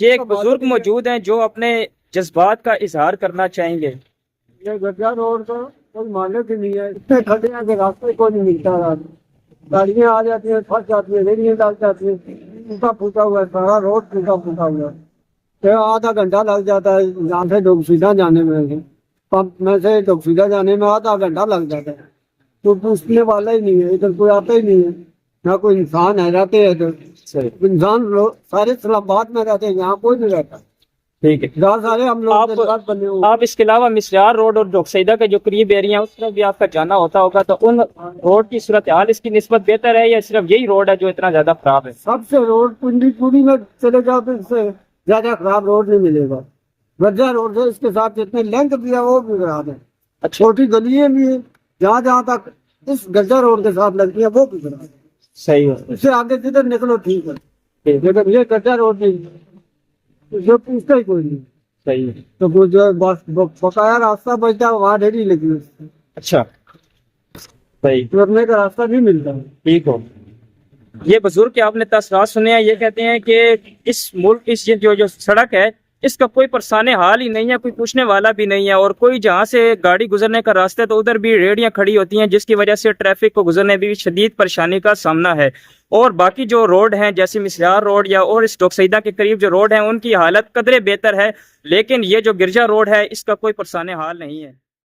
یہ ایک بزرگ موجود ہیں جو اپنے جذبات کا اظہار کرنا چاہیں گے۔ یہ گجا روڈ کا کوئی مالک ہی نہیں ہے، اتنے کھڈے ہیں کہ راستے کو نہیں ملتا رات، گاڑیاں آ جاتی ہیں پھنس جاتی ہیں، ریڑیاں ڈال جاتی ہیں، ٹوٹا پھوٹا ہوا ہے سارا روڈ، ٹوٹا پھوٹا ہوا ہے۔ تو آدھا گھنٹہ لگ جاتا ہے یہاں سے ڈوبسیدہ جانے میں، پمپ میں سے ڈوبسیدہ جانے میں آدھا گھنٹہ لگ جاتا ہے، تو پوچھنے والا ہی نہیں ہے، ادھر کوئی آتا ہی نہیں ہے، نہ کوئی انسان ہے رہتے ہیں ادھر، انسان سارے اسلام آباد میں رہتے ہیں، یہاں کوئی نہیں رہتا، ٹھیک ہے۔ سارے ہم لوگ بنے ہوئے۔ آپ اس کے علاوہ مسیار روڈ اور ڈوکسیدہ کے جو قریب ایریا ہے اس طرف بھی آپ کا جانا ہوتا ہوگا، تو ان روڈ کی صورتحال اس کی نسبت بہتر ہے یا صرف یہی روڈ ہے جو اتنا زیادہ خراب ہے؟ سب سے روڈ پوری میں چلے جاؤ تو اس سے زیادہ خراب روڈ نہیں ملے گا، گجا روڈ سے اس کے ساتھ جتنے لینک بھی ہے وہ بھی خراب ہے، چھوٹی گلیاں بھی ہیں جہاں جہاں تک اس گجا روڈ کے ساتھ لگتی ہیں وہ بھی خراب ہے، صحیح ہے، اس سے آگے جدھر نکلو ٹھیک ہے، لیکن یہ گجا روڈ نہیں، جو پوچھتا ہی کوئی نہیں، صحیح ہے۔ تو وہ جو بقایا راستہ بچتا ہے وہاں ڈھیری لگی ہے، اچھا، صحیح، کرنے کا راستہ نہیں ملتا ہے۔ ٹھیک ہو۔ یہ بزرگ کے آپ نے تاثرات سنے ہیں، یہ کہتے ہیں کہ اس ملک اس جو سڑک ہے اس کا کوئی پرسان حال ہی نہیں ہے، کوئی پوچھنے والا بھی نہیں ہے، اور کوئی جہاں سے گاڑی گزرنے کا راستہ ہے تو ادھر بھی ریڑیاں کھڑی ہوتی ہیں جس کی وجہ سے ٹریفک کو گزرنے بھی شدید پریشانی کا سامنا ہے۔ اور باقی جو روڈ ہیں جیسے مسیار روڈ یا اور اس ڈوکسیدہ کے قریب جو روڈ ہیں ان کی حالت قدرے بہتر ہے، لیکن یہ جو گرجا روڈ ہے اس کا کوئی پرسان حال نہیں ہے۔